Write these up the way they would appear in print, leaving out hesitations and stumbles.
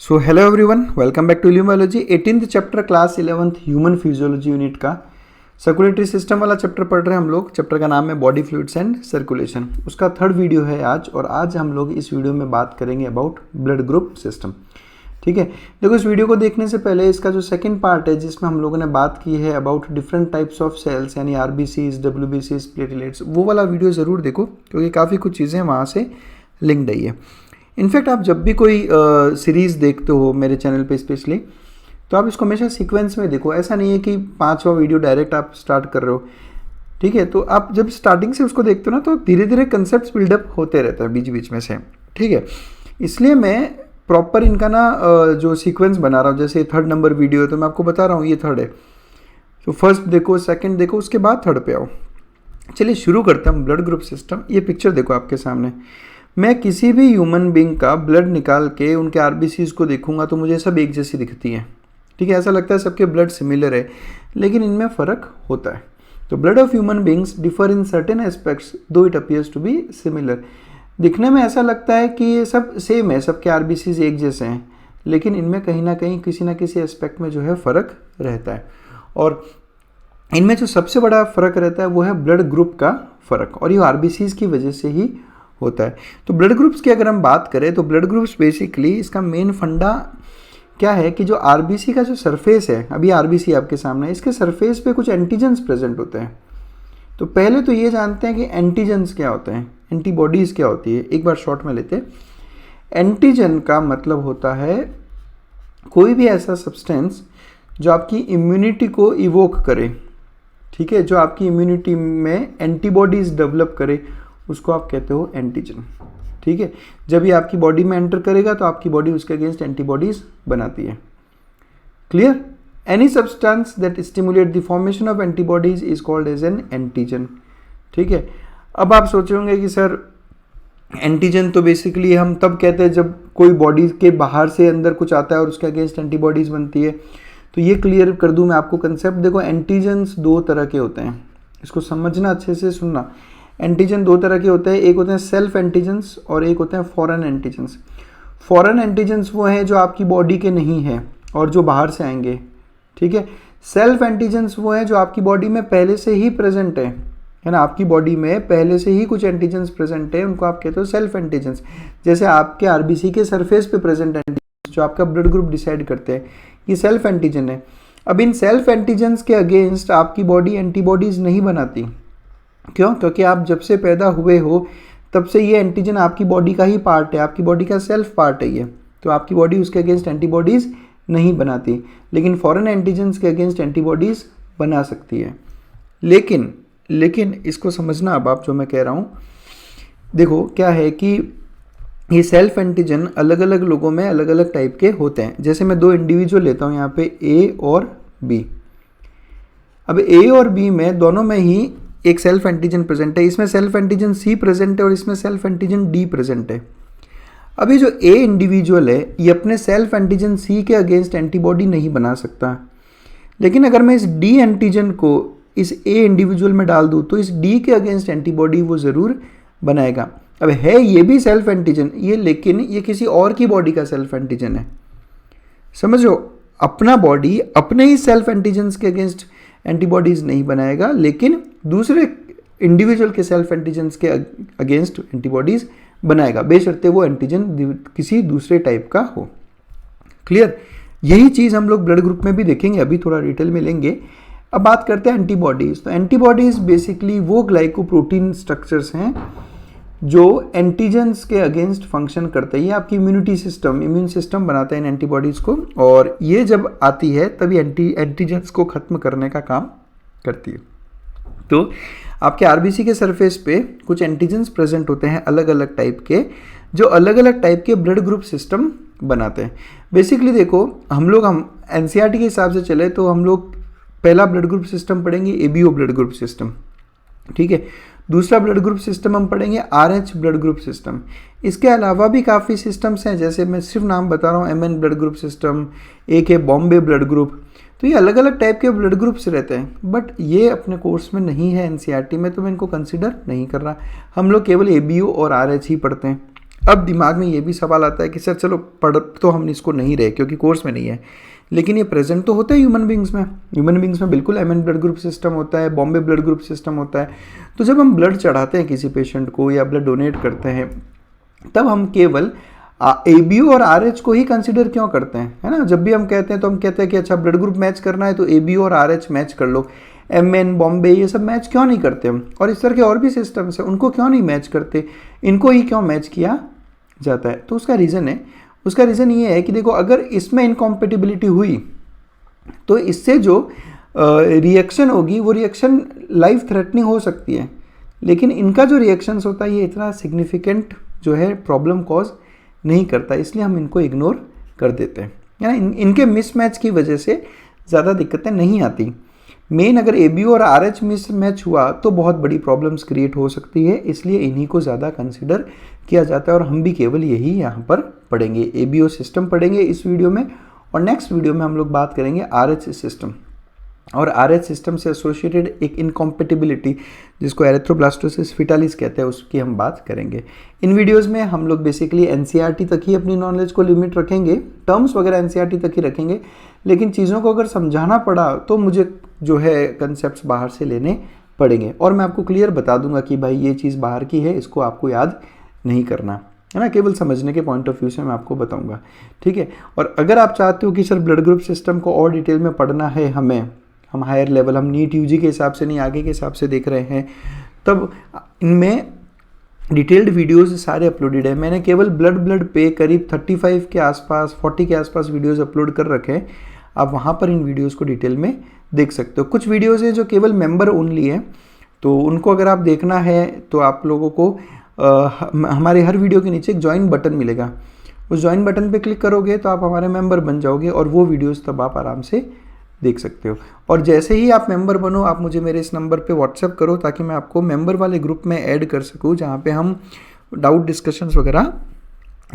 So hello everyone, welcome back to Lumology 18th chapter class 11th human physiology unit का circulatory system वाला chapter पढ़ रहे हैं हम लोग। चैप्टर का नाम है बॉडी फ्लूइड्स एंड सर्कुलेशन। उसका थर्ड वीडियो है आज, और आज हम लोग इस वीडियो में बात करेंगे अबाउट ब्लड ग्रुप सिस्टम। ठीक है, देखो इस वीडियो को देखने से पहले इसका जो सेकंड पार्ट है जिसमें हम लोगों ने बात की है about different types of cells यानी आरबीसीज, डब्ल्यूबीसीज, प्लेटलेट्स, वो वाला वीडियो ज़रूर देखो क्योंकि काफ़ी कुछ चीज़ें वहाँ से लिंक्ड आई है। इनफैक्ट आप जब भी कोई सीरीज़ देखते हो मेरे चैनल पे स्पेशली, तो आप इसको हमेशा सीक्वेंस में देखो। ऐसा नहीं है कि 5वां वीडियो डायरेक्ट आप स्टार्ट कर रहे हो। ठीक है, तो आप जब स्टार्टिंग से उसको देखते हो ना तो धीरे धीरे कंसेप्ट बिल्डअप होते रहते हैं बीच बीच में से। ठीक है, इसलिए मैं प्रॉपर इनका ना जो सीक्वेंस बना रहा हूँ। जैसे 3rd नंबर वीडियो है तो मैं आपको बता रहा हूँ ये 3rd है, तो फर्स्ट देखो, सेकेंड देखो, उसके बाद 3rd पे आओ। चलिए शुरू करते हैं ब्लड ग्रुप सिस्टम। ये पिक्चर देखो आपके सामने। मैं किसी भी ह्यूमन बींग का ब्लड निकाल के उनके आरबीसीज को देखूंगा तो मुझे सब एक जैसी दिखती हैं। ठीक है, ऐसा लगता है सबके ब्लड सिमिलर है, लेकिन इनमें फ़र्क होता है। तो blood of human beings differ in certain aspects though it appears to be similar. दिखने में ऐसा लगता है कि ये सब सेम है, सबके आरबीसीज एक जैसे हैं, लेकिन इनमें कहीं ना कहीं किसी ना किसी एस्पेक्ट में जो है फ़र्क रहता है। और इनमें जो सबसे बड़ा फ़र्क रहता है वो है ब्लड ग्रुप का फ़र्क, और ये आरबीसीज की वजह से ही होता है। तो ब्लड ग्रुप्स की अगर हम बात करें तो ब्लड ग्रुप्स बेसिकली इसका मेन फंडा क्या है कि जो आरबीसी का जो सरफेस है, अभी आरबीसी आपके सामने है, इसके सरफेस पे कुछ एंटीजेंस प्रेजेंट होते हैं। तो पहले तो ये जानते हैं कि एंटीजेंस क्या होते हैं, एंटीबॉडीज़ क्या होती है। एक बार शॉर्ट में लेते हैं। एंटीजन का मतलब होता है कोई भी ऐसा सब्सटेंस जो आपकी इम्यूनिटी को इवोक करे। ठीक है, जो आपकी इम्यूनिटी में एंटीबॉडीज़ डेवलप करे, उसको आप कहते हो एंटीजन। ठीक है, जब ये आपकी बॉडी में एंटर करेगा तो आपकी बॉडी उसके अगेंस्ट एंटीबॉडीज बनाती है। Clear? Any substance that stimulate the formation of antibodies is called as an antigen. ठीक है, अब आप सोचेंगे कि सर एंटीजन तो बेसिकली हम तब कहते हैं जब कोई बॉडी के बाहर से अंदर कुछ आता है और उसके अगेंस्ट एंटीबॉडीज बनती है। तो ये क्लियर कर दूं मैं आपको कंसेप्ट। देखो एंटीजन्स दो तरह के होते हैं, इसको समझना, अच्छे से सुनना। एंटीजन दो तरह के होते हैं, एक होते हैं सेल्फ एंटीजेंस और एक होते हैं फॉरेन एंटीजेंस। फॉरेन एंटीजेंस वो हैं जो आपकी बॉडी के नहीं हैं और जो बाहर से आएंगे। ठीक है, सेल्फ एंटीजेंस वो हैं जो आपकी बॉडी में पहले से ही प्रेजेंट है ना। आपकी बॉडी में पहले से ही कुछ एंटीजेंस प्रेजेंट है, उनको आप कहते हो सेल्फ एंटीजेंस। जैसे आपके आरबीसी के सरफेस पे प्रेजेंट एंटीजेंस जो आपका ब्लड ग्रुप डिसाइड करते हैं, ये सेल्फ एंटीजन है। अब इन सेल्फ एंटीजेंस के अगेंस्ट आपकी बॉडी एंटीबॉडीज नहीं बनाती। क्यों? क्योंकि आप जब से पैदा हुए हो तब से ये एंटीजन आपकी बॉडी का ही पार्ट है, आपकी बॉडी का सेल्फ पार्ट है ये। तो आपकी बॉडी उसके अगेंस्ट एंटीबॉडीज़ नहीं बनाती, लेकिन फॉरेन एंटीजन्स के अगेंस्ट एंटीबॉडीज़ बना सकती है। लेकिन इसको समझना, अब आप जो मैं कह रहा हूँ, देखो क्या है कि ये सेल्फ एंटीजन अलग अलग लोगों में अलग अलग टाइप के होते हैं। जैसे मैं 2 इंडिविजुअल लेता हूँ यहाँ पे, ए और बी। अब ए और बी में दोनों में ही एक सेल्फ एंटीजन प्रेजेंट है। इसमें सेल्फ एंटीजन सी प्रेजेंट है और इसमें सेल्फ एंटीजन डी प्रेजेंट है। अभी जो ए इंडिविजुअल है ये अपने सेल्फ एंटीजन सी के अगेंस्ट एंटीबॉडी नहीं बना सकता, लेकिन अगर मैं इस डी एंटीजन को इस ए इंडिविजुअल में डाल दूँ तो इस डी के अगेंस्ट एंटीबॉडी वो ज़रूर बनाएगा। अब है ये भी सेल्फ एंटीजन ये, लेकिन ये किसी और की बॉडी का सेल्फ एंटीजन है। समझो, अपना बॉडी अपने ही सेल्फ एंटीजन्स के अगेंस्ट एंटीबॉडीज़ नहीं बनाएगा, लेकिन दूसरे इंडिविजुअल के सेल्फ एंटीजन्स के अगेंस्ट एंटीबॉडीज़ बनाएगा, बेशर्ते वो एंटीजन किसी दूसरे टाइप का हो। क्लियर? यही चीज़ हम लोग ब्लड ग्रुप में भी देखेंगे, अभी थोड़ा डिटेल में लेंगे। अब बात करते हैं एंटीबॉडीज़। तो एंटीबॉडीज़ बेसिकली वो ग्लाइकोप्रोटीन स्ट्रक्चर्स हैं जो एंटीजन्स के अगेंस्ट फंक्शन करते हैं। ये आपकी इम्यून सिस्टम बनाता है इन एंटीबॉडीज़ को, और ये जब आती है तभी एंटीजन्स को ख़त्म करने का काम करती है। तो आपके आरबीसी के सरफेस पे कुछ एंटीजन्स प्रेजेंट होते हैं अलग अलग टाइप के, जो अलग अलग टाइप के ब्लड ग्रुप सिस्टम बनाते हैं। बेसिकली देखो, हम एनसीईआरटी के हिसाब से चले तो हम लोग पहला ब्लड ग्रुप सिस्टम पढ़ेंगे एबीओ ब्लड ग्रुप सिस्टम। ठीक है, दूसरा ब्लड ग्रुप सिस्टम हम पढ़ेंगे आरएच ब्लड ग्रुप सिस्टम। इसके अलावा भी काफ़ी सिस्टम्स हैं, जैसे मैं सिर्फ नाम बता रहा हूँ, एमएन ब्लड ग्रुप सिस्टम, एक है बॉम्बे ब्लड ग्रुप। तो ये अलग अलग टाइप के ब्लड ग्रुप्स रहते हैं, बट ये अपने कोर्स में नहीं है एनसीईआरटी में, तो मैं इनको कंसिडर नहीं कर रहा। हम लोग केवल एबीओ और आरएच ही पढ़ते हैं। अब दिमाग में ये भी सवाल आता है कि सर चलो पढ़ तो हम इसको नहीं रहे क्योंकि कोर्स में नहीं है, लेकिन ये प्रेजेंट तो होता है ह्यूमन बींग्स में। ह्यूमन बींग्स में बिल्कुल एमएन ब्लड ग्रुप सिस्टम होता है, बॉम्बे ब्लड ग्रुप सिस्टम होता है। तो जब हम ब्लड चढ़ाते हैं किसी पेशेंट को या ब्लड डोनेट करते हैं, तब हम केवल एबीओ और आरएच को ही कंसिडर क्यों करते हैं, है ना। जब भी हम कहते हैं तो हम कहते हैं कि अच्छा ब्लड ग्रुप मैच करना है तो एबीओ और आरएच मैच कर लो, एमएन बॉम्बे ये सब मैच क्यों नहीं करते हम। और इस तरह के और भी सिस्टम्स हैं, उनको क्यों नहीं मैच करते, इनको ही क्यों मैच किया जाता है। तो उसका रीज़न ये है कि देखो, अगर इसमें इनकॉम्पेटिबिलिटी हुई तो इससे जो रिएक्शन होगी वो रिएक्शन लाइफ थ्रेटनिंग हो सकती है, लेकिन इनका जो रिएक्शंस होता है ये इतना सिग्निफिकेंट जो है प्रॉब्लम कॉज नहीं करता, इसलिए हम इनको इग्नोर कर देते हैं, है ना। इनके मिसमैच की वजह से ज़्यादा दिक्कतें नहीं आती। मेन अगर एबीओ और आरएच मिसमैच हुआ तो बहुत बड़ी प्रॉब्लम्स क्रिएट हो सकती है, इसलिए इन्हीं को ज़्यादा कंसिडर किया जाता है। और हम भी केवल यही यहाँ पर पढ़ेंगे, एबीओ सिस्टम पढ़ेंगे इस वीडियो में, और नेक्स्ट वीडियो में हम लोग बात करेंगे आरएच सिस्टम। और आरएच सिस्टम से एसोसिएटेड एक इनकॉम्पेटिबिलिटी जिसको एरिथ्रोब्लास्टोसिस फिटालिस कहते हैं, उसकी हम बात करेंगे। इन वीडियोस में हम लोग बेसिकली एनसीईआरटी तक ही अपनी नॉलेज को लिमिट रखेंगे, टर्म्स वगैरह एनसीईआरटी तक ही रखेंगे, लेकिन चीज़ों को अगर समझाना पड़ा तो मुझे जो है कंसेप्ट्स बाहर से लेने पड़ेंगे, और मैं आपको क्लियर बता दूंगा कि भाई ये चीज़ बाहर की है, इसको आपको याद नहीं करना, है ना। केवल समझने के पॉइंट ऑफ व्यू से मैं आपको बताऊंगा, ठीक है। और अगर आप चाहते हो कि सर ब्लड ग्रुप सिस्टम को और डिटेल में पढ़ना है हम हायर लेवल, हम नीट यूजी के हिसाब से नहीं आगे के हिसाब से देख रहे हैं, तब इनमें डिटेल्ड वीडियोस सारे अपलोडेड है। मैंने केवल ब्लड पे करीब 35 के आसपास 40 के आसपास वीडियोस अपलोड कर रखे हैं, आप वहाँ पर इन वीडियोस को डिटेल में देख सकते हो। कुछ वीडियोस हैं जो केवल मेंबर ओनली है, तो उनको अगर आप देखना है तो आप लोगों को हमारे हर वीडियो के नीचे एक ज्वाइन बटन मिलेगा, उस ज्वाइन बटन पे क्लिक करोगे तो आप हमारे मेंबर बन जाओगे, और वो वीडियोस तब आप आराम से देख सकते हो। और जैसे ही आप मेंबर बनो, आप मुझे मेरे इस नंबर पे व्हाट्सएप करो ताकि मैं आपको मेंबर वाले ग्रुप में ऐड कर सकूं, जहाँ पे हम डाउट डिस्कशंस वगैरह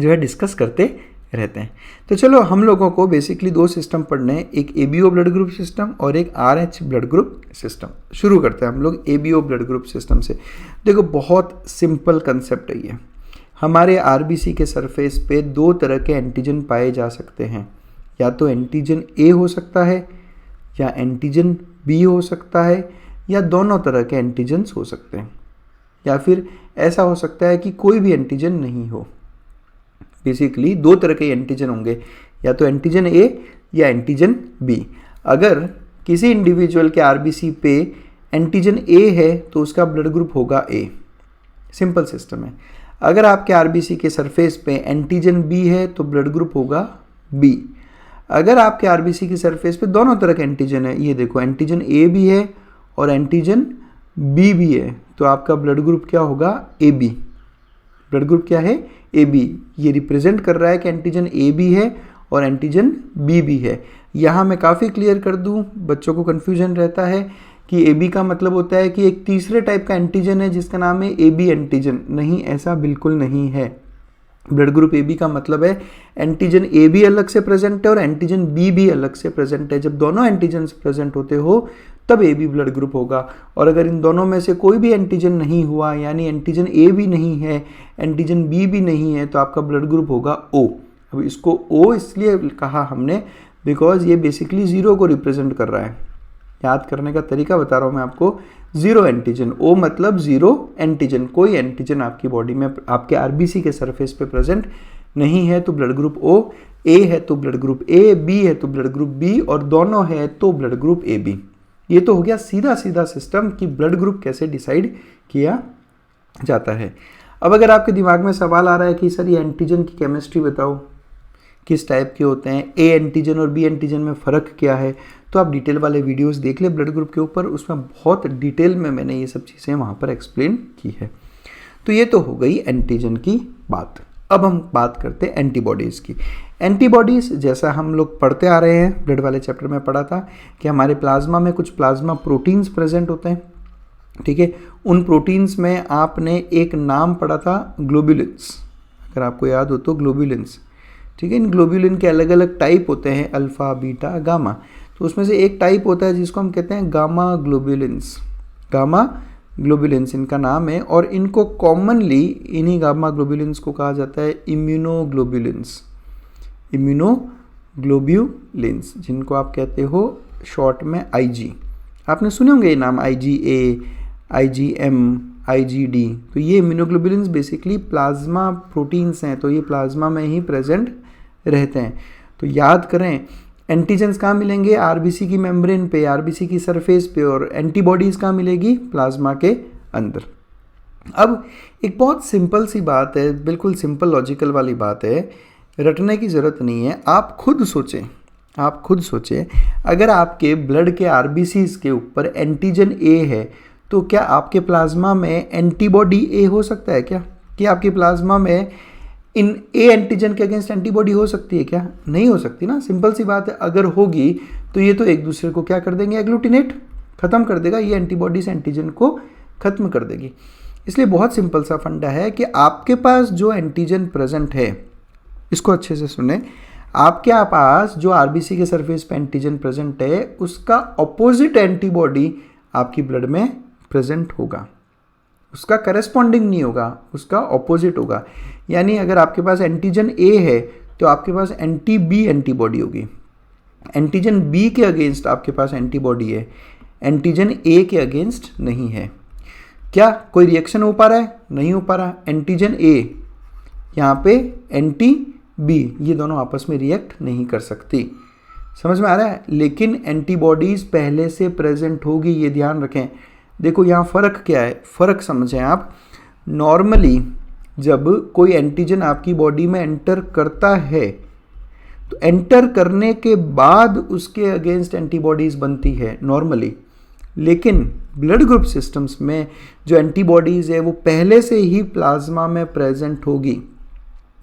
जो है डिस्कस करते रहते हैं। तो चलो, हम लोगों को बेसिकली 2 सिस्टम पढ़ने हैं, एक एबीओ ब्लड ग्रुप सिस्टम और एक आरएच ब्लड ग्रुप सिस्टम। शुरू करते हैं हम लोग एबीओ ब्लड ग्रुप सिस्टम से। देखो, बहुत सिंपल कंसेप्ट है ये। हमारे आरबीसी के सरफेस पे 2 तरह के एंटीजन पाए जा सकते हैं, या तो एंटीजन ए हो सकता है या एंटीजन बी हो सकता है, या दोनों तरह के एंटीजन्स हो सकते हैं, या फिर ऐसा हो सकता है कि कोई भी एंटीजन नहीं हो। बेसिकली 2 तरह के एंटीजन होंगे, या तो एंटीजन ए या एंटीजन बी। अगर किसी इंडिविजुअल के आरबीसी पे एंटीजन ए है तो उसका ब्लड ग्रुप होगा ए, सिंपल सिस्टम है। अगर आपके आरबीसी के सरफेस पे एंटीजन बी है तो ब्लड ग्रुप होगा बी। अगर आपके आरबीसी की सरफेस पे दोनों तरह के एंटीजन है, ये देखो एंटीजन ए भी है और एंटीजन बी भी है, तो आपका ब्लड ग्रुप क्या होगा, ए बी। ब्लड ग्रुप क्या है, ए बी। ये रिप्रेजेंट कर रहा है कि एंटीजन ए भी है और एंटीजन बी भी है। यहाँ मैं काफ़ी क्लियर कर दूँ, बच्चों को कन्फ्यूजन रहता है कि ए बी का मतलब होता है कि एक तीसरे टाइप का एंटीजन है जिसका नाम है ए बी एंटीजन। नहीं, ऐसा बिल्कुल नहीं है। ब्लड ग्रुप ए बी का मतलब है एंटीजन ए भी अलग से प्रेजेंट है और एंटीजन बी भी अलग से प्रेजेंट है। जब दोनों एंटीजन प्रेजेंट होते हो तब ए बी ब्लड ग्रुप होगा, और अगर इन दोनों में से कोई भी एंटीजन नहीं हुआ, यानी एंटीजन ए भी नहीं है, एंटीजन बी भी नहीं है, तो आपका ब्लड ग्रुप होगा ओ। अब इसको ओ इसलिए कहा हमने बिकॉज ये बेसिकली 0 को रिप्रेजेंट कर रहा है। याद करने का तरीका बता रहा हूँ मैं आपको, 0 एंटीजन, ओ मतलब 0 एंटीजन। कोई एंटीजन आपकी बॉडी में आपके आरबीसी के सरफेस पे प्रेजेंट नहीं है तो ब्लड ग्रुप ओ, ए है तो ब्लड ग्रुप ए, बी है तो ब्लड ग्रुप बी, और दोनों है तो ब्लड ग्रुप ए बी। ये तो हो गया सीधा सीधा सिस्टम कि ब्लड ग्रुप कैसे डिसाइड किया जाता है। अब अगर आपके दिमाग में सवाल आ रहा है कि सर ये एंटीजन की केमिस्ट्री बताओ, किस टाइप के होते हैं, ए एंटीजन और बी एंटीजन में फ़र्क क्या है, तो आप डिटेल वाले वीडियोस देख ले ब्लड ग्रुप के ऊपर, उसमें बहुत डिटेल में मैंने ये सब चीज़ें वहाँ पर एक्सप्लेन की है। तो ये तो हो गई एंटीजन की बात। अब हम बात करते हैं एंटीबॉडीज़ की। एंटीबॉडीज़ जैसा हम लोग पढ़ते आ रहे हैं, ब्लड वाले चैप्टर में पढ़ा था कि हमारे प्लाज्मा में कुछ प्लाज्मा प्रोटीन्स प्रेजेंट होते हैं, ठीक है। उन प्रोटीन्स में आपने एक नाम पढ़ा था ग्लोबुलिन्स, अगर आपको याद हो तो ग्लोबुलिन्स, ठीक है। इन ग्लोबुलिन के अलग अलग टाइप होते हैं, अल्फ़ा, बीटा, गामा। तो उसमें से एक टाइप होता है जिसको हम कहते हैं गामा ग्लोबुलिन्स, गामा ग्लोबुलिन्स इनका नाम है, और इनको कॉमनली इन्हीं गामा ग्लोबुलिन्स को कहा जाता है इम्यूनोग्लोबुलिन्स। इम्यूनोग्लोबुलिन्स जिनको आप कहते हो शॉर्ट में आईजी। आपने सुने होंगे ये नाम, IgA, IgM, IgD। तो ये इम्यूनोग्लोबुलिन्स बेसिकली प्लाज्मा प्रोटीन्स हैं, तो ये प्लाज्मा में ही प्रेजेंट रहते हैं। तो याद करें एंटीजेंस कहाँ मिलेंगे, आरबीसी की मेम्ब्रेन पे, आरबीसी की सरफेस पे, और एंटीबॉडीज कहाँ मिलेगी, प्लाज्मा के अंदर। अब एक बहुत सिंपल सी बात है, बिल्कुल सिंपल लॉजिकल वाली बात है, रटने की ज़रूरत नहीं है। आप खुद सोचें अगर आपके ब्लड के आरबीसीज के ऊपर एंटीजन ए है तो क्या आपके प्लाज्मा में एंटीबॉडी ए हो सकता है क्या? कि आपके प्लाज्मा में इन ए एंटीजन के अगेंस्ट एंटीबॉडी हो सकती है क्या? नहीं हो सकती ना, सिंपल सी बात है। अगर होगी तो ये तो एक दूसरे को क्या कर देंगे, एग्लूटिनेट, खत्म कर देगा, ये एंटीबॉडी से एंटीजन को खत्म कर देगी। इसलिए बहुत सिंपल सा फंडा है कि आपके पास जो एंटीजन प्रेजेंट है, इसको अच्छे से सुने, आपके पास जो आरबीसी के सरफेस पे एंटीजन प्रेजेंट है उसका ऑपोजिट एंटीबॉडी आपकी ब्लड में प्रेजेंट होगा, उसका करस्पॉन्डिंग नहीं होगा, उसका ऑपोजिट होगा। यानी अगर आपके पास एंटीजन ए है तो आपके पास एंटी बी एंटीबॉडी होगी, एंटीजन बी के अगेंस्ट आपके पास एंटीबॉडी है, एंटीजन ए के अगेंस्ट नहीं है। क्या कोई रिएक्शन हो पा रहा है? नहीं हो पा रहा। एंटीजन ए यहाँ पे एंटी बी, ये दोनों आपस में रिएक्ट नहीं कर सकती, समझ में आ रहा है? लेकिन एंटीबॉडीज पहले से प्रेजेंट होगी, ये ध्यान रखें। देखो यहाँ फ़र्क क्या है, फ़र्क समझें आप। नॉर्मली जब कोई एंटीजन आपकी बॉडी में एंटर करता है तो एंटर करने के बाद उसके अगेंस्ट एंटीबॉडीज बनती है नॉर्मली, लेकिन ब्लड ग्रुप सिस्टम्स में जो एंटीबॉडीज़ है वो पहले से ही प्लाज्मा में प्रेजेंट होगी,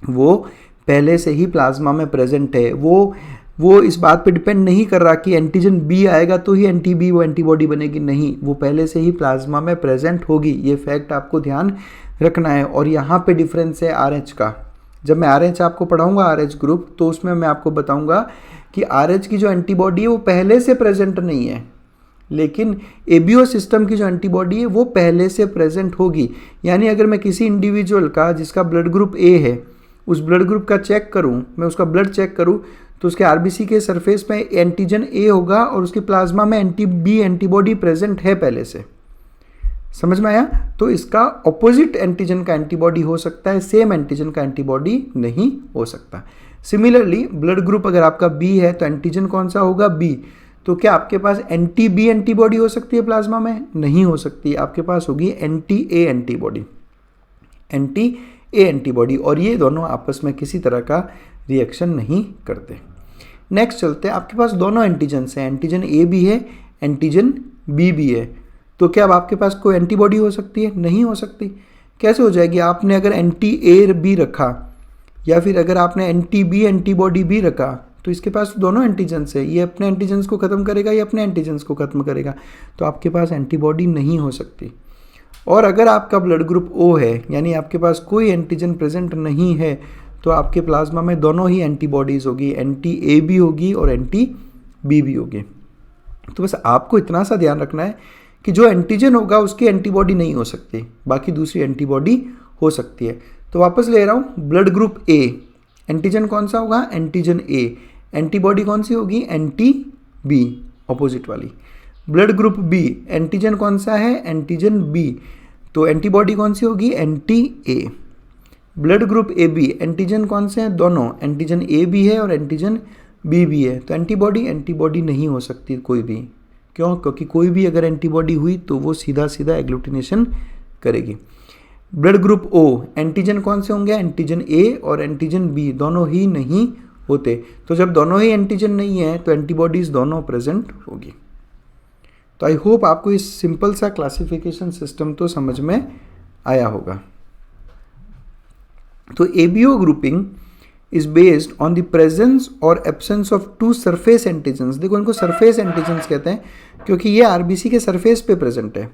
वो पहले से ही प्लाज्मा में प्रेजेंट है। वो इस बात पे डिपेंड नहीं कर रहा कि एंटीजन बी आएगा तो ही एंटी बी वो एंटीबॉडी बनेगी, नहीं, वो पहले से ही प्लाज्मा में प्रेजेंट होगी। ये फैक्ट आपको ध्यान रखना है। और यहाँ पे डिफरेंस है RH का। जब मैं RH आपको पढ़ाऊंगा, RH ग्रुप, तो उसमें मैं आपको बताऊंगा कि RH की जो एंटीबॉडी है वो पहले से प्रेजेंट नहीं है, लेकिन ABO सिस्टम की जो एंटीबॉडी है वो पहले से प्रेजेंट होगी। यानी अगर मैं किसी इंडिविजुअल का जिसका ब्लड ग्रुप A है, उस ब्लड ग्रुप का चेक करूं, मैं उसका ब्लड चेक करूं, तो उसके आरबीसी के सरफेस पे एंटीजन ए होगा और उसके प्लाज्मा में एंटी बी एंटीबॉडी प्रेजेंट है पहले से, समझ में आया? तो इसका ऑपोजिट एंटीजन का एंटीबॉडी हो सकता है, सेम एंटीजन का एंटीबॉडी नहीं हो सकता। सिमिलरली ब्लड ग्रुप अगर आपका बी है तो एंटीजन कौन सा होगा, बी। तो क्या आपके पास एंटी बी एंटीबॉडी हो सकती है प्लाज्मा में? नहीं हो सकती, आपके पास होगी anti A antibody, anti A antibody, और ये दोनों आपस में किसी तरह का रिएक्शन नहीं करते। नेक्स्ट चलते हैं, आपके पास दोनों एंटीजन्स हैं, एंटीजन ए भी है, एंटीजन बी भी है। तो क्या अब आपके पास कोई एंटीबॉडी हो सकती है? नहीं हो सकती। कैसे हो जाएगी? आपने अगर एंटी ए बी रखा या फिर अगर आपने एंटी बी एंटीबॉडी भी रखा तो इसके पास दोनों एंटीजन्स है, ये अपने एंटीजन्स को खत्म करेगा, ये अपने एंटीजन्स को खत्म करेगा, तो आपके पास एंटीबॉडी नहीं हो सकती। और अगर आपका ब्लड ग्रुप O है, यानी आपके पास कोई एंटीजन प्रेजेंट नहीं है, तो आपके प्लाज्मा में दोनों ही एंटीबॉडीज़ होगी, एंटी ए भी होगी और एंटी बी भी होगी। तो बस आपको इतना सा ध्यान रखना है कि जो एंटीजन होगा उसकी एंटीबॉडी नहीं हो सकती, बाकी दूसरी एंटीबॉडी हो सकती है। तो वापस ले रहा हूँ, ब्लड ग्रुप A, एंटीजन कौन सा होगा, एंटीजन A, एंटीबॉडी कौन सी होगी, एंटी बी, ऑपोजिट वाली। ब्लड ग्रुप B, एंटीजन कौन सा है, एंटीजन B, तो एंटीबॉडी कौन सी होगी, anti A। Blood group AB, antigen कौन से हैं, दोनों, एंटीजन A भी है और एंटीजन B भी है, तो एंटीबॉडी नहीं हो सकती कोई भी। क्यों? क्योंकि कोई भी अगर एंटीबॉडी हुई तो वो सीधा सीधा एग्लूटिनेशन करेगी। ब्लड ग्रुप O, एंटीजन कौन से होंगे, एंटीजन A और एंटीजन B, दोनों ही नहीं होते। तो जब दोनों ही एंटीजन नहीं है तो एंटीबॉडीज दोनों प्रेजेंट होगी। तो आई होप आपको इस सिंपल सा क्लासिफिकेशन सिस्टम तो समझ में आया होगा। तो ABO grouping is based on the presence और absence of two surface antigens. देखो इनको सरफेस एंटीजन्स कहते हैं क्योंकि ये आरबीसी के सरफेस पे प्रेजेंट है।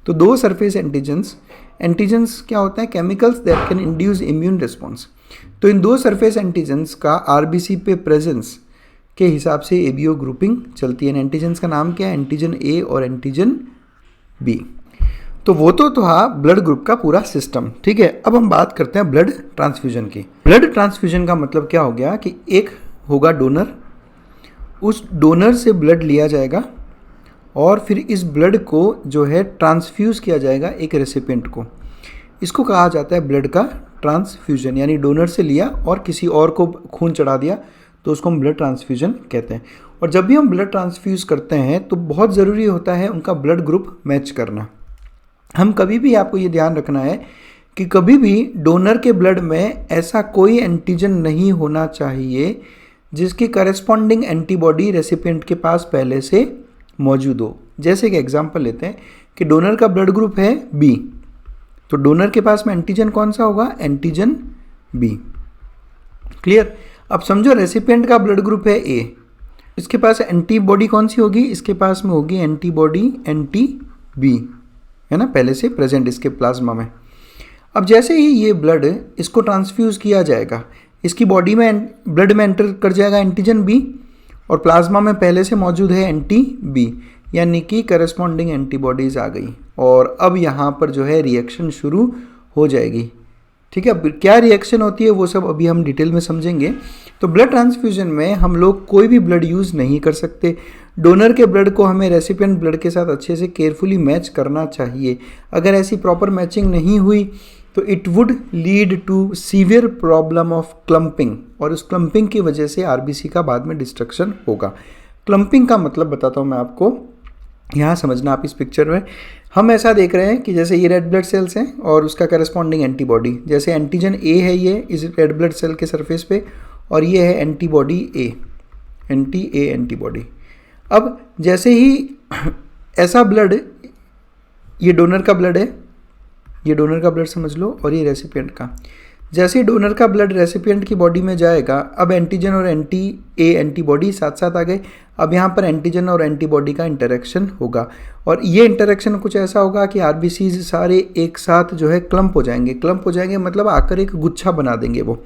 तो दो सरफेस एंटीजन्स क्या होता है, chemicals that can induce immune response. तो इन दो सरफेस एंटीजन्स का आरबीसी पे प्रेजेंस के हिसाब से ABO ग्रुपिंग चलती है। एंटीजन्स का नाम क्या है, एंटीजन A और एंटीजन B। तो वो तो था ब्लड ग्रुप का पूरा सिस्टम, ठीक है। अब हम बात करते हैं ब्लड ट्रांसफ्यूजन की। ब्लड ट्रांसफ्यूजन का मतलब क्या हो गया कि एक होगा डोनर, उस डोनर से ब्लड लिया जाएगा और फिर इस ब्लड को जो है ट्रांसफ्यूज़ किया जाएगा एक रेसिपिएंट को। इसको कहा जाता है ब्लड का ट्रांसफ्यूजन, यानी डोनर से लिया और किसी और को खून चढ़ा दिया, तो उसको हम ब्लड ट्रांसफ्यूजन कहते हैं। और जब भी हम ब्लड ट्रांसफ्यूज़ करते हैं तो बहुत ज़रूरी होता है उनका ब्लड ग्रुप मैच करना। हम कभी भी, आपको ये ध्यान रखना है कि कभी भी डोनर के ब्लड में ऐसा कोई एंटीजन नहीं होना चाहिए जिसकी करस्पॉन्डिंग एंटीबॉडी रेसिपिएंट के पास पहले से मौजूद हो। जैसे कि एग्जांपल लेते हैं कि डोनर का ब्लड ग्रुप है बी, तो डोनर के पास में एंटीजन कौन सा होगा, एंटीजन बी। क्लियर। अब समझो रेसिपिएंट का ब्लड ग्रुप है ए, इसके पास एंटीबॉडी कौन सी होगी, इसके पास में होगी एंटीबॉडी एंटी बी, है ना, पहले से प्रेजेंट इसके प्लाज्मा में। अब जैसे ही ये ब्लड इसको ट्रांसफ्यूज़ किया जाएगा, इसकी बॉडी में ब्लड में एंटर कर जाएगा एंटीजन बी और प्लाज्मा में पहले से मौजूद है एंटी बी, यानी कि करस्पॉन्डिंग एंटीबॉडीज़ आ गई और अब यहाँ पर जो है रिएक्शन शुरू हो जाएगी। ठीक है, अब क्या रिएक्शन होती है वो सब अभी हम डिटेल में समझेंगे। तो ब्लड ट्रांसफ्यूजन में हम लोग कोई भी ब्लड यूज़ नहीं कर सकते। डोनर के ब्लड को हमें रेसिपिएंट ब्लड के साथ अच्छे से केयरफुली मैच करना चाहिए। अगर ऐसी प्रॉपर मैचिंग नहीं हुई तो it would lead to severe problem of clumping, और उस क्लम्पिंग की वजह से आरबीसी का बाद में डिस्ट्रक्शन होगा। क्लम्पिंग का मतलब बताता हूँ मैं आपको, यहाँ समझना आप इस पिक्चर में। हम ऐसा देख रहे हैं कि जैसे ये रेड ब्लड सेल्स हैं और उसका करस्पॉन्डिंग एंटीबॉडी, जैसे एंटीजन ए है ये इस रेड ब्लड सेल के सरफेस पे, और ये है antibody A, anti A antibody. अब जैसे ही ऐसा ब्लड, ये डोनर का ब्लड है, ये डोनर का ब्लड समझ लो, और ये रेसिपिएंट का, जैसे ही डोनर का ब्लड रेसिपिएंट की बॉडी में जाएगा, अब एंटीजन और एंटी ए एंटीबॉडी साथ साथ आ गए। अब यहाँ पर एंटीजन और एंटीबॉडी का इंटरेक्शन होगा, और ये इंटरेक्शन कुछ ऐसा होगा कि आरबीसीज सारे एक साथ जो है क्लम्प हो जाएंगे। क्लम्प हो जाएंगे मतलब आकर एक गुच्छा बना देंगे वो,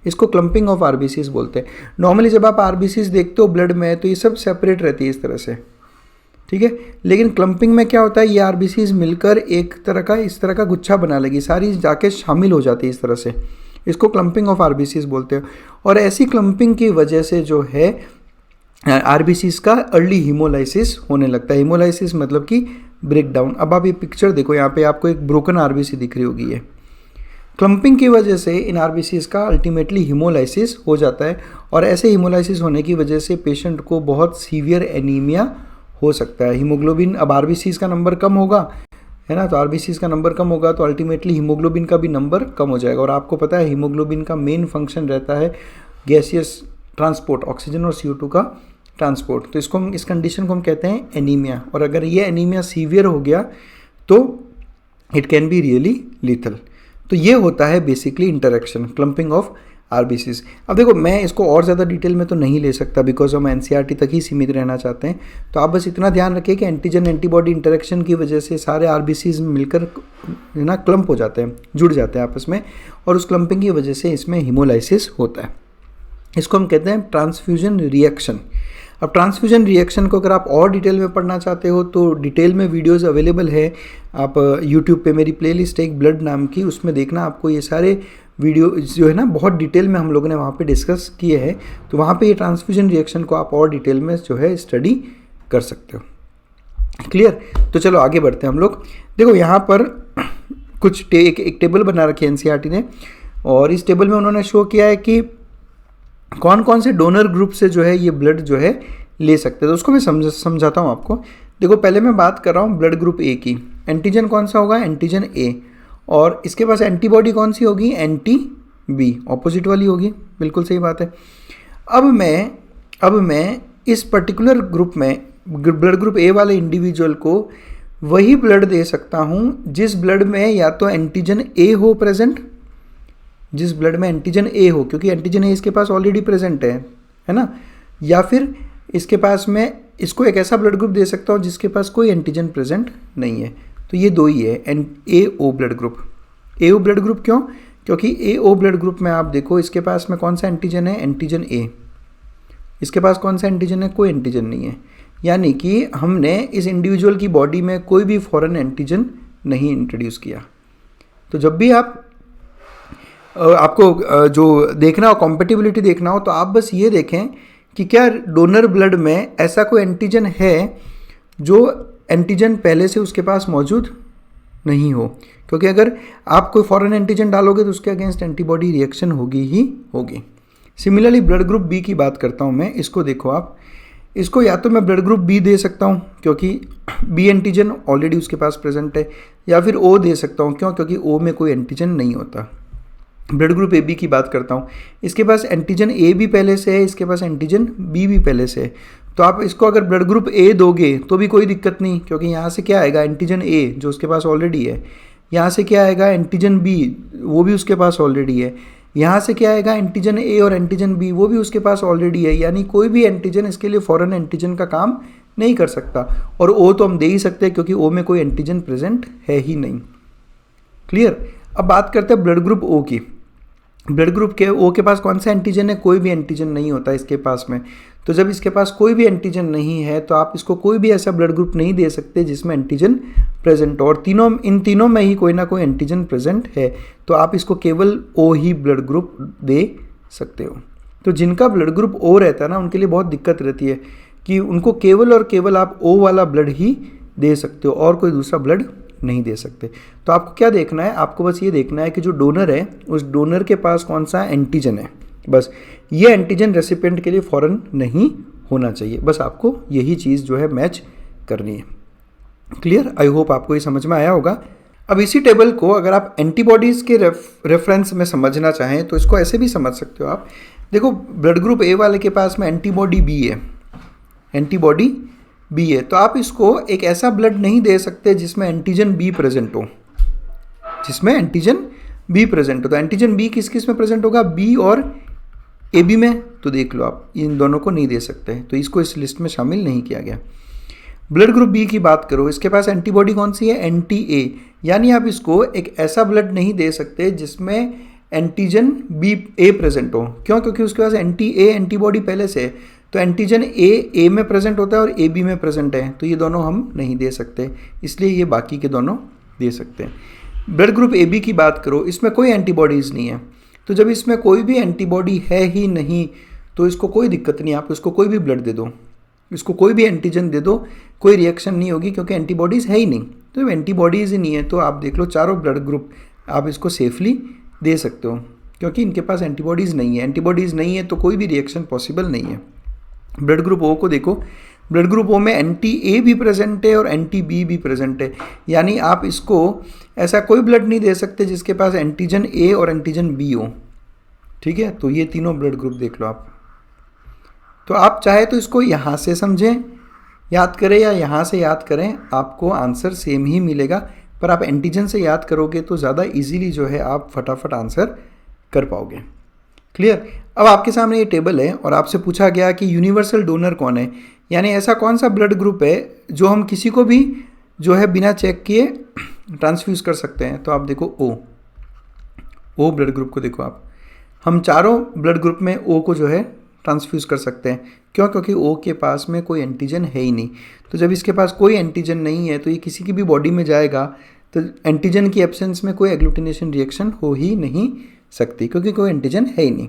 इसको क्लम्पिंग ऑफ आरबीसीज बोलते हैं। नॉर्मली जब आप आरबीसीज देखते हो ब्लड में तो ये सब सेपरेट रहती है इस तरह से, ठीक है, लेकिन क्लम्पिंग में क्या होता है, ये आरबीसीज मिलकर एक तरह का इस तरह का गुच्छा बना लेगी, सारी जाके शामिल हो जाती है इस तरह से, इसको क्लम्पिंग ऑफ आरबीसीज बोलते हैं। और ऐसी क्लम्पिंग की वजह से जो है आरबीसीज का अर्ली हीमोलाइसिस होने लगता है। हीमोलाइसिस मतलब कि ब्रेक डाउन। अब आप ये पिक्चर देखो, यहाँ पे आपको एक ब्रोकन आरबीसी दिख रही होगी। ये क्लम्पिंग की वजह से इन आरबीसीज का अल्टीमेटली हीमोलाइसिस हो जाता है, और ऐसे हीमोलाइसिस होने की वजह से पेशेंट को बहुत सीवियर एनीमिया हो सकता है। हीमोग्लोबिन, अब आरबीसीज का नंबर कम होगा, है ना, तो आरबीसीज का नंबर कम होगा तो अल्टीमेटली हीमोग्लोबिन का भी नंबर कम हो जाएगा। और आपको पता है हीमोग्लोबिन का मेन फंक्शन रहता है गैसियस ट्रांसपोर्ट, ऑक्सीजन और CO2 का ट्रांसपोर्ट। तो इसको हम, इस कंडीशन को हम कहते हैं एनीमिया, और अगर ये एनीमिया सीवियर हो गया तो it can be really lethal. तो ये होता है basically interaction, clumping of RBCs. अब देखो, मैं इसको और ज़्यादा डिटेल में तो नहीं ले सकता बिकॉज हम एनसीईआरटी तक ही सीमित रहना चाहते हैं। तो आप बस इतना ध्यान रखिए कि एंटीजन एंटीबॉडी इंटरेक्शन की वजह से सारे आरबीसीज मिलकर ना क्लम्प हो जाते हैं, जुड़ जाते हैं आपस में, और उस क्लम्पिंग की वजह से इसमें हीमोलाइसिस होता है। इसको हम कहते हैं ट्रांसफ्यूजन रिएक्शन। अब ट्रांसफ्यूजन रिएक्शन को अगर आप और डिटेल में पढ़ना चाहते हो तो डिटेल में वीडियोस अवेलेबल है। आप यूट्यूब पे मेरी प्लेलिस्ट है एक ब्लड नाम की, उसमें देखना, आपको ये सारे वीडियो जो है ना बहुत डिटेल में हम लोगों ने वहाँ पे डिस्कस किए हैं। तो वहाँ पे ये ट्रांसफ्यूजन रिएक्शन को आप और डिटेल में जो है स्टडी कर सकते हो। क्लियर। तो चलो आगे बढ़ते हैं हम लोग। देखो यहाँ पर कुछ एक टेबल बना रखी है एनसीईआरटी ने, और इस टेबल में उन्होंने शो किया है कि कौन कौन से डोनर ग्रुप से जो है ये ब्लड जो है ले सकते हैं। तो उसको मैं समझाता हूँ आपको। देखो, पहले मैं बात कर रहा हूँ ब्लड ग्रुप ए की। एंटीजन कौन सा होगा, एंटीजन ए, और इसके पास एंटीबॉडी कौन सी होगी, एंटी बी, ऑपोजिट वाली होगी। बिल्कुल सही बात है। अब मैं इस पर्टिकुलर ग्रुप में, ब्लड ग्रुप ए वाले इंडिविजुअल को वही ब्लड दे सकता हूँ जिस ब्लड में या तो एंटीजन ए हो प्रेजेंट, जिस ब्लड में एंटीजन ए हो, क्योंकि एंटीजन ए इसके पास ऑलरेडी प्रेजेंट है ना, या फिर इसके पास मैं इसको एक ऐसा ब्लड ग्रुप दे सकता हूँ जिसके पास कोई एंटीजन प्रेजेंट नहीं है। तो ये दो ही है, AO blood group. AO blood group क्यों, क्योंकि AO ब्लड ग्रुप में आप देखो इसके पास में कौन सा एंटीजन है, एंटीजन ए। इसके पास कौन सा एंटीजन है, कोई एंटीजन नहीं है। यानी कि हमने इस इंडिविजुअल की बॉडी में कोई भी फॉरेन एंटीजन नहीं इंट्रोड्यूस किया। तो जब भी आपको जो देखना हो, कॉम्पेटिबिलिटी देखना हो, तो आप बस ये देखें कि क्या डोनर ब्लड में ऐसा कोई एंटीजन है जो एंटीजन पहले से उसके पास मौजूद नहीं हो, क्योंकि अगर आप कोई फॉरेन एंटीजन डालोगे तो उसके अगेंस्ट एंटीबॉडी रिएक्शन होगी ही होगी। सिमिलरली ब्लड ग्रुप बी की बात करता हूँ मैं, इसको देखो आप, इसको या तो मैं ब्लड ग्रुप बी दे सकता हूँ क्योंकि बी एंटीजन ऑलरेडी उसके पास प्रेजेंट है, या फिर ओ दे सकता हूँ, क्यों? क्योंकि ओ में कोई एंटीजन नहीं होता। ब्लड ग्रुप ए बी की बात करता हूँ, इसके पास एंटीजन ए भी पहले से है, इसके पास एंटीजन बी भी पहले से है। तो आप इसको अगर ब्लड ग्रुप ए दोगे तो भी कोई दिक्कत नहीं, क्योंकि यहाँ से क्या आएगा, एंटीजन ए जो उसके पास ऑलरेडी है, यहाँ से क्या आएगा, एंटीजन बी वो भी उसके पास ऑलरेडी है, यहाँ से क्या आएगा, एंटीजन ए और एंटीजन बी वो भी उसके पास ऑलरेडी है। यानी कोई भी एंटीजन इसके लिए फॉरेन एंटीजन का काम नहीं कर सकता। और ओ तो हम दे ही सकते हैं क्योंकि ओ में कोई एंटीजन प्रेजेंट है ही नहीं। क्लियर? अब बात करते हैं ब्लड ग्रुप ओ की। ब्लड ग्रुप के ओ के पास कौन सा एंटीजन है? कोई भी एंटीजन नहीं होता इसके पास में। तो जब इसके पास कोई भी एंटीजन नहीं है तो आप इसको कोई भी ऐसा ब्लड ग्रुप नहीं दे सकते जिसमें एंटीजन प्रेजेंट हो, और इन तीनों में ही कोई ना कोई एंटीजन प्रेजेंट है, तो आप इसको केवल ओ ही ब्लड ग्रुप दे सकते हो। तो जिनका ब्लड ग्रुप ओ रहता है ना, उनके लिए बहुत दिक्कत रहती है कि उनको केवल और केवल आप ओ वाला ब्लड ही दे सकते हो और कोई दूसरा ब्लड नहीं दे सकते। तो आपको क्या देखना है, आपको बस ये देखना है कि जो डोनर है उस डोनर के पास कौन सा एंटीजन है। बस ये एंटीजन रेसिपिएंट के लिए फॉरेन नहीं होना चाहिए, बस आपको यही चीज़ जो है मैच करनी है। क्लियर? आई होप आपको ये समझ में आया होगा। अब इसी टेबल को अगर आप एंटीबॉडीज़ के रेफरेंस में समझना चाहें तो इसको ऐसे भी समझ सकते हो आप। देखो ब्लड ग्रुप ए वाले के पास में एंटीबॉडी बी है, एंटीबॉडी बी है, तो आप इसको एक ऐसा ब्लड नहीं दे सकते जिसमें एंटीजन बी प्रेजेंट हो, जिसमें एंटीजन बी प्रेजेंट हो। तो एंटीजन बी किस किस में प्रेजेंट होगा? बी और ए बी में। तो देख लो आप, इन दोनों को नहीं दे सकते, तो इसको इस लिस्ट में शामिल नहीं किया गया। ब्लड ग्रुप बी की बात करो, इसके पास एंटीबॉडी कौन सी है? Anti A. यानी आप इसको एक ऐसा ब्लड नहीं दे सकते जिसमें एंटीजन बी ए प्रेजेंट हो। क्यों? क्योंकि उसके पास एंटी ए एंटीबॉडी पहले से है। तो एंटीजन ए में प्रेजेंट होता है और ए बी में प्रेजेंट है, तो ये दोनों हम नहीं दे सकते, इसलिए ये बाकी के दोनों दे सकते हैं। ब्लड ग्रुप ए बी की बात करो, इसमें कोई एंटीबॉडीज़ नहीं है, तो जब इसमें कोई भी एंटीबॉडी है ही नहीं तो इसको कोई दिक्कत नहीं, आप इसको कोई भी ब्लड दे दो, इसको कोई भी एंटीजन दे दो, कोई रिएक्शन नहीं होगी क्योंकि एंटीबॉडीज़ है ही नहीं। तो जब एंटीबॉडीज़ ही नहीं है तो आप देख लो चारों ब्लड ग्रुप आप इसको सेफली दे सकते हो क्योंकि इनके पास एंटीबॉडीज़ नहीं है। एंटीबॉडीज़ नहीं है तो कोई भी रिएक्शन पॉसिबल नहीं है। ब्लड ग्रुप ओ को देखो, ब्लड ग्रुप ओ में एंटी ए भी प्रेजेंट है और एंटी बी भी प्रेजेंट है, यानी आप इसको ऐसा कोई ब्लड नहीं दे सकते जिसके पास एंटीजन ए और एंटीजन बी हो। ठीक है, तो ये तीनों ब्लड ग्रुप देख लो आप। तो आप चाहे तो इसको यहाँ से समझें, याद करें, या यहाँ से याद करें, आपको आंसर सेम ही मिलेगा, पर आप एंटीजन से याद करोगे तो ज़्यादा इजीली जो है आप फटाफट आंसर कर पाओगे। क्लियर? अब आपके सामने ये टेबल है और आपसे पूछा गया कि यूनिवर्सल डोनर कौन है, यानी ऐसा कौन सा ब्लड ग्रुप है जो हम किसी को भी जो है बिना चेक किए ट्रांसफ्यूज़ कर सकते हैं। तो आप देखो ओ ब्लड ग्रुप को देखो आप, हम चारों ब्लड ग्रुप में ओ को जो है ट्रांसफ्यूज़ कर सकते हैं। क्यों? क्योंकि ओ के पास में कोई एंटीजन है ही नहीं। तो जब इसके पास कोई एंटीजन नहीं है तो ये किसी की भी बॉडी में जाएगा तो एंटीजन की एब्सेंस में कोई एग्लूटिनेशन रिएक्शन हो ही नहीं सकती क्योंकि कोई एंटीजन है ही नहीं।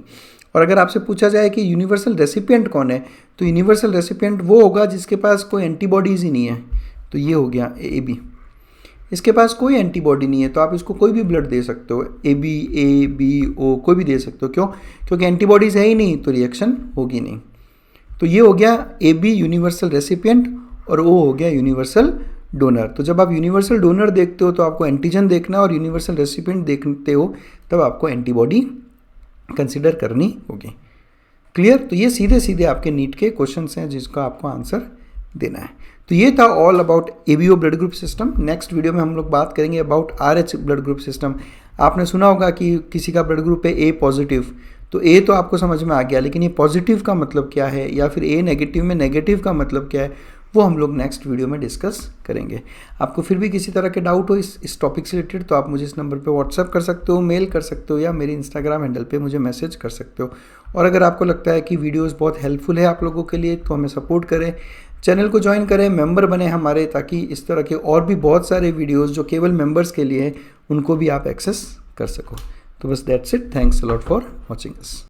और अगर आपसे पूछा जाए कि यूनिवर्सल रेसिपिएंट कौन है, तो यूनिवर्सल रेसिपिएंट वो होगा जिसके पास कोई एंटीबॉडीज़ ही नहीं है। तो ये हो गया ए बी, इसके पास कोई एंटीबॉडी नहीं है तो आप इसको कोई भी ब्लड दे सकते हो, ए बी ओ कोई भी दे सकते हो। क्यों? क्योंकि एंटीबॉडीज़ है ही नहीं तो रिएक्शन होगी नहीं। तो ये हो गया ए बी यूनिवर्सल रेसिपिएंट और ओ हो गया यूनिवर्सल डोनर। तो जब आप यूनिवर्सल डोनर देखते हो तो आपको एंटीजन देखना और यूनिवर्सल रेसिपिएंट देखते हो तब आपको एंटीबॉडी कंसिडर करनी होगी। क्लियर? तो ये सीधे सीधे आपके नीट के क्वेश्चंस हैं जिसका आपको आंसर देना है। तो ये था all about ABO blood group system. Next video में हम लोग बात करेंगे about RH blood group system. आपने सुना होगा कि किसी का ब्लड ग्रुप है ए पॉजिटिव, तो ए तो आपको समझ में आ गया, लेकिन ये पॉजिटिव का मतलब क्या है या फिर ए नेगेटिव में नेगेटिव का मतलब क्या है वो हम लोग नेक्स्ट वीडियो में डिस्कस करेंगे। आपको फिर भी किसी तरह के डाउट हो इस टॉपिक से रिलेटेड तो आप मुझे इस नंबर पे व्हाट्सअप कर सकते हो, मेल कर सकते हो या मेरी इंस्टाग्राम हैंडल पे मुझे मैसेज कर सकते हो। और अगर आपको लगता है कि वीडियोस बहुत हेल्पफुल है आप लोगों के लिए तो हमें सपोर्ट करें, चैनल को ज्वाइन करें, मेंबर बने हमारे, ताकि इस तरह के और भी बहुत सारे वीडियोस जो केवल मेंबर्स के लिए हैं उनको भी आप एक्सेस कर सको। तो बस that's it, thanks a lot for watching us.